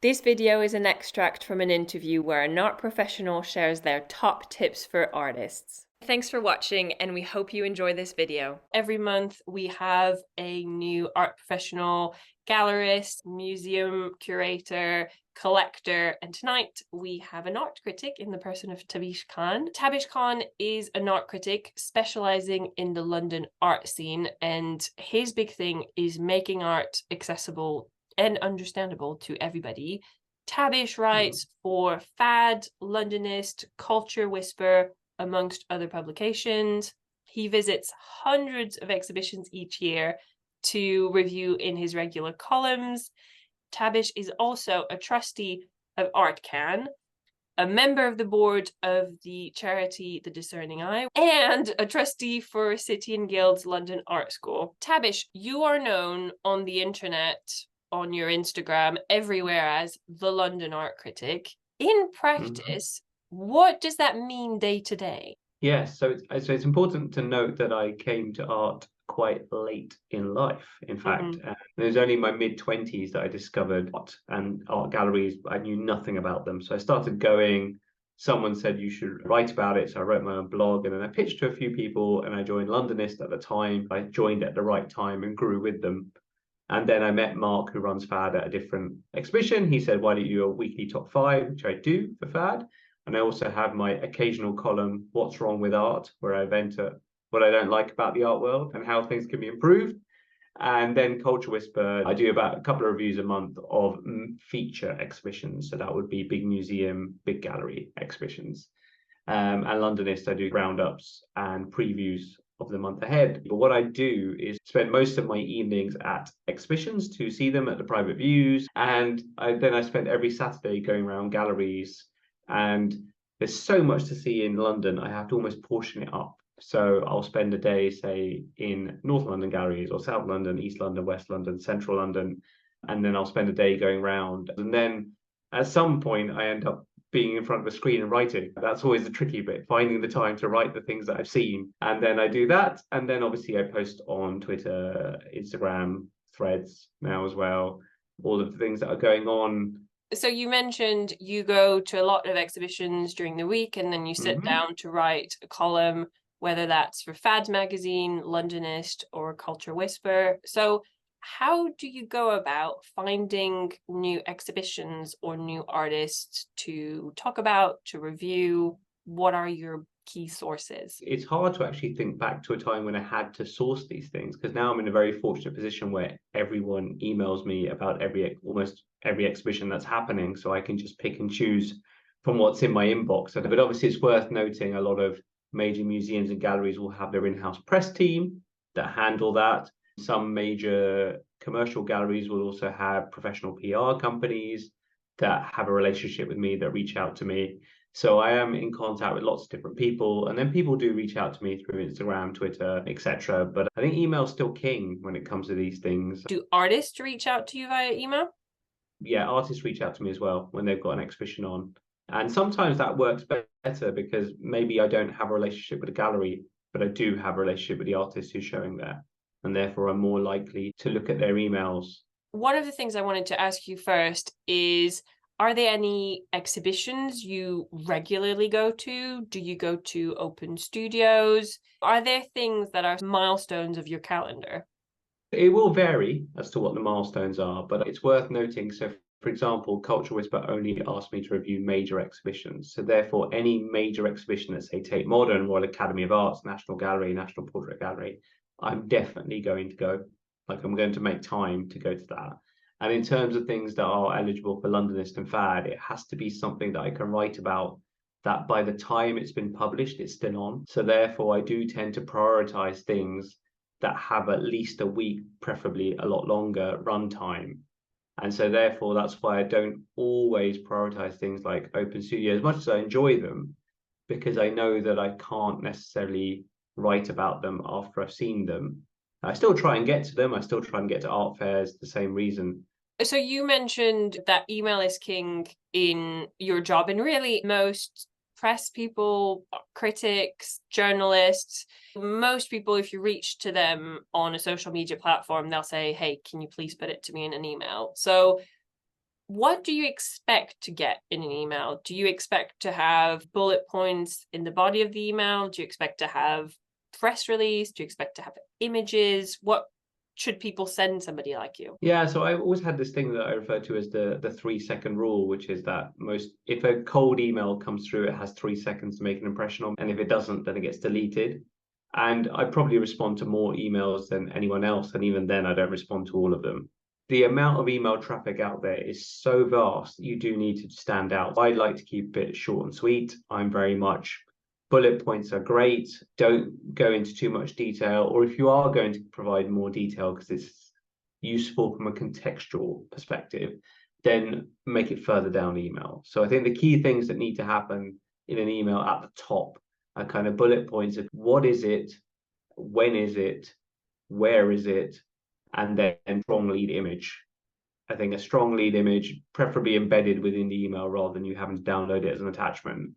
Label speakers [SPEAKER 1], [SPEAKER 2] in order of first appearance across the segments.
[SPEAKER 1] This video is an extract from an interview where an art professional shares their top tips for artists. Thanks for watching, and we hope you enjoy this video. Every month we have a new art professional, gallerist, museum curator, collector, and tonight we have an art critic in the person of Tabish Khan. Tabish Khan is an art critic specialising in the London art scene, and his big thing is making art accessible and understandable to everybody. Tabish writes for Fad, Londonist, Culture Whisper, amongst other publications. He visits hundreds of exhibitions each year to review in his regular columns. Tabish is also a trustee of ArtCan, a member of the board of the charity The Discerning Eye, and a trustee for City and Guild's London Art School. Tabish, you are known on the internet, on your Instagram, everywhere as the London Art Critic. In practice, what does that mean day to day?
[SPEAKER 2] Yes, so it's important to note that I came to art quite late in life. In fact, it was only in my mid-20s that I discovered art and art galleries. I knew nothing about them. So I started going, someone said you should write about it. So I wrote my own blog and then I pitched to a few people and I joined Londonist at the time. I joined at the right time and grew with them. And then I met Mark, who runs Fad, at a different exhibition. He said, why don't you do a weekly top five, which I do for Fad. And I also have my occasional column, What's Wrong with Art, where I venture what I don't like about the art world and how things can be improved. And then Culture Whisper, I do about a couple of reviews a month of feature exhibitions. So that would be big museum, big gallery exhibitions. And Londonist, I do roundups and previews of the month ahead. But what I do is spend most of my evenings at exhibitions to see them at the private views. And then I spend every Saturday going around galleries. And there's so much to see in London, I have to almost portion it up. So I'll spend a day, say, in North London galleries or South London, East London, West London, Central London. And then I'll spend a day going around. And then at some point, I end up being in front of a screen and writing. That's always the tricky bit, finding the time to write the things that I've seen. And then I do that. And then obviously I post on Twitter, Instagram, Threads now as well, all of the things that are going on.
[SPEAKER 1] So you mentioned you go to a lot of exhibitions during the week and then you sit down to write a column, whether that's for Fad magazine, Londonist, or Culture Whisper. So how do you go about finding new exhibitions or new artists to talk about, to review? What are your key sources?
[SPEAKER 2] It's hard to actually think back to a time when I had to source these things, because now I'm in a very fortunate position where everyone emails me about almost every exhibition that's happening, so I can just pick and choose from what's in my inbox. But obviously it's worth noting a lot of major museums and galleries will have their in-house press team that handle that. Some major commercial galleries will also have professional PR companies that have a relationship with me, that reach out to me. So I am in contact with lots of different people, and then people do reach out to me through Instagram, Twitter, etc. But I think email's still king when it comes to these things.
[SPEAKER 1] Do artists reach out to you via email?
[SPEAKER 2] Yeah, artists reach out to me as well when they've got an exhibition on. And sometimes that works better because maybe I don't have a relationship with a gallery, but I do have a relationship with the artist who's showing there. And therefore I'm more likely to look at their emails.
[SPEAKER 1] One of the things I wanted to ask you first is, are there any exhibitions you regularly go to? Do you go to open studios? Are there things that are milestones of your calendar?
[SPEAKER 2] It will vary as to what the milestones are, but it's worth noting. So, for example, Culture Whisper only asked me to review major exhibitions. So therefore, any major exhibition at, say, Tate Modern, Royal Academy of Arts, National Gallery, National Portrait Gallery, I'm definitely going to go. Like, I'm going to make time to go to that. And in terms of things that are eligible for Londonist and Fad, it has to be something that I can write about, that by the time it's been published, it's still on. So therefore, I do tend to prioritize things that have at least a week, preferably a lot longer runtime. And so therefore, that's why I don't always prioritize things like open studio as much as I enjoy them, because I know that I can't necessarily write about them after I've seen them. I still try and get to them. I still try and get to art fairs, the same reason.
[SPEAKER 1] So you mentioned that email is king in your job, and really most press people, critics, journalists, most people, if you reach to them on a social media platform, they'll say, hey, can you please put it to me in an email? So What do you expect to get in an email? Do you expect to have bullet points in the body of the email? Do you expect to have press release? Do you expect to have images? What should people send somebody like you?
[SPEAKER 2] Yeah, so I always had this thing that I refer to as the 3 second rule, which is that if a cold email comes through, it has 3 seconds to make an impression on, and if it doesn't, then it gets deleted. And I probably respond to more emails than anyone else, and even then, I don't respond to all of them. The amount of email traffic out there is so vast, you do need to stand out. I like to keep it short and sweet. I'm very much bullet points are great. Don't go into too much detail, or if you are going to provide more detail because it's useful from a contextual perspective, then make it further down the email. So I think the key things that need to happen in an email at the top are kind of bullet points of what is it, when is it, where is it, and then strong lead image. I think a strong lead image, preferably embedded within the email rather than you having to download it as an attachment,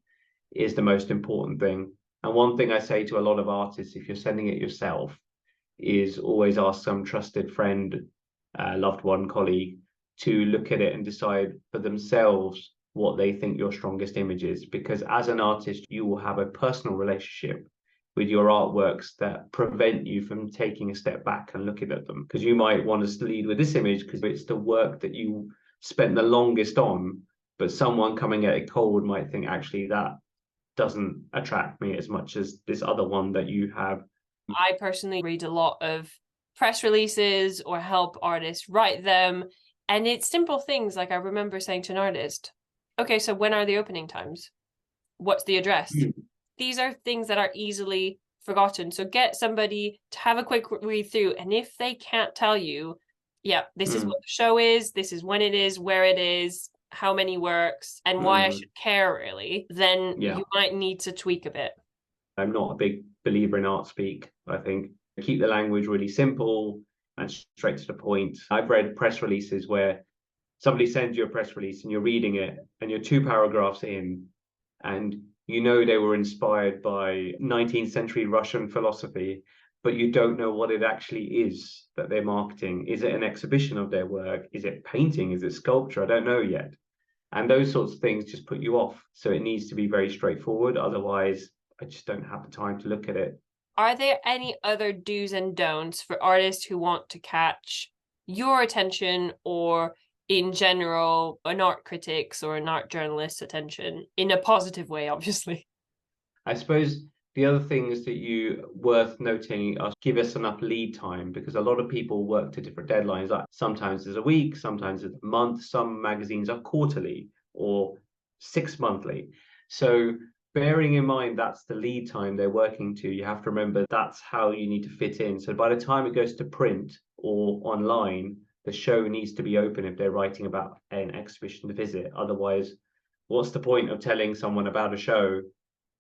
[SPEAKER 2] is the most important thing. And one thing I say to a lot of artists, if you're sending it yourself, is always ask some trusted friend, loved one, colleague to look at it and decide for themselves what they think your strongest image is. Because as an artist, you will have a personal relationship with your artworks that prevent you from taking a step back and looking at them. Because you might want to lead with this image because it's the work that you spent the longest on, but someone coming at it cold might think actually that doesn't attract me as much as this other one that you have.
[SPEAKER 1] I personally read a lot of press releases or help artists write them. And it's simple things like I remember saying to an artist, okay, so when are the opening times? What's the address? These are things that are easily forgotten. So get somebody to have a quick read through. And if they can't tell you, yeah, this is what the show is, this is when it is, where it is, how many works, and why I should care really, then you might need to tweak a bit.
[SPEAKER 2] I'm not a big believer in art speak. I think keep the language really simple and straight to the point. I've read press releases where somebody sends you a press release and you're reading it and you're 2 paragraphs in and you know they were inspired by 19th century Russian philosophy, but you don't know what it actually is that they're marketing. Is it an exhibition of their work? Is it painting? Is it sculpture? I don't know yet. And those sorts of things just put you off. So it needs to be very straightforward. Otherwise, I just don't have the time to look at it.
[SPEAKER 1] Are there any other do's and don'ts for artists who want to catch your attention or in general an art critic's or an art journalist's attention in a positive way, obviously?
[SPEAKER 2] I suppose the other things that you worth noting are give us enough lead time because a lot of people work to different deadlines. Like sometimes there's a week, sometimes it's a month, some magazines are quarterly or 6 monthly. So bearing in mind that's the lead time they're working to, you have to remember that's how you need to fit in. So by the time it goes to print or online, the show needs to be open if they're writing about an exhibition to visit. Otherwise, what's the point of telling someone about a show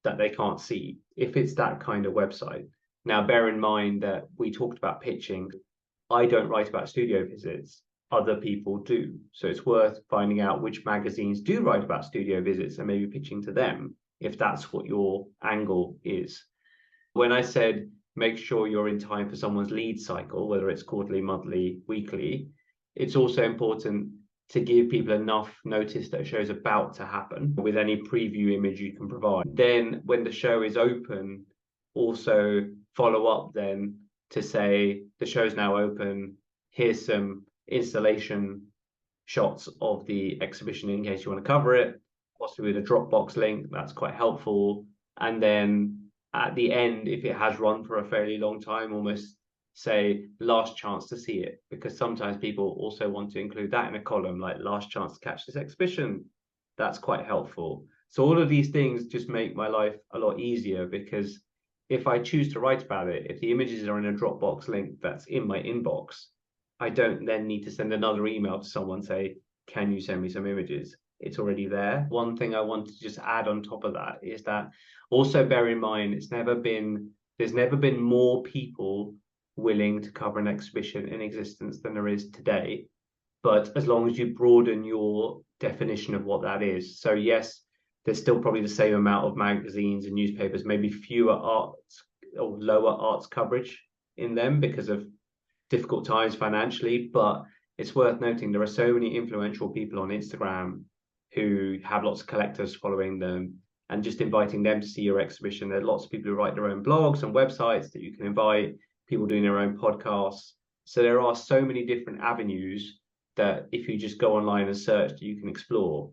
[SPEAKER 2] that they can't see if it's that kind of website? Now, bear in mind that we talked about pitching. I don't write about studio visits. Other people do. So it's worth finding out which magazines do write about studio visits and maybe pitching to them if that's what your angle is. When I said make sure you're in time for someone's lead cycle, whether it's quarterly, monthly, weekly, it's also important to give people enough notice that a show is about to happen with any preview image you can provide. Then when the show is open, also follow up then to say the show's now open, here's some installation shots of the exhibition in case you want to cover it, possibly with a Dropbox link, that's quite helpful. And then at the end, if it has run for a fairly long time, almost say last chance to see it, because sometimes people also want to include that in a column, like last chance to catch this exhibition. That's quite helpful. So all of these things just make my life a lot easier because if I choose to write about it, if the images are in a Dropbox link that's in my inbox, I don't then need to send another email to someone say, can you send me some images? It's already there. One thing I want to just add on top of that is that also bear in mind there's never been more people willing to cover an exhibition in existence than there is today. But as long as you broaden your definition of what that is. So yes, there's still probably the same amount of magazines and newspapers, maybe fewer arts or lower arts coverage in them because of difficult times financially, but it's worth noting there are so many influential people on Instagram who have lots of collectors following them, and just inviting them to see your exhibition. There are lots of people who write their own blogs and websites that you can invite, people doing their own podcasts. So there are so many different avenues that if you just go online and search, you can explore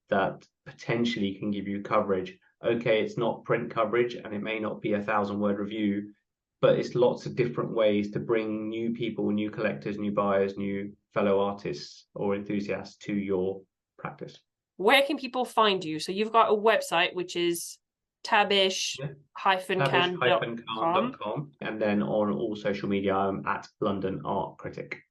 [SPEAKER 2] that potentially can give you coverage. Okay, it's not print coverage and it may not be a 1,000-word review, but it's lots of different ways to bring new people, new collectors, new buyers, new fellow artists or enthusiasts to your practice.
[SPEAKER 1] Where can people find you? So you've got a website, which is tabish-khan.com.
[SPEAKER 2] And then on all social media, I'm at London Art Critic.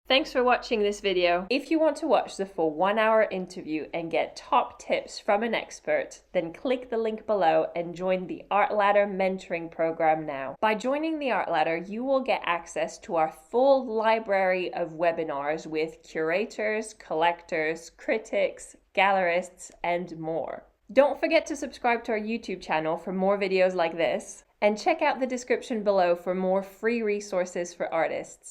[SPEAKER 1] Thanks for watching this video. If you want to watch the full 1-hour interview and get top tips from an expert, then click the link below and join the Art Ladder mentoring program now. By joining the Art Ladder, you will get access to our full library of webinars with curators, collectors, critics, gallerists, and more. Don't forget to subscribe to our YouTube channel for more videos like this, and check out the description below for more free resources for artists.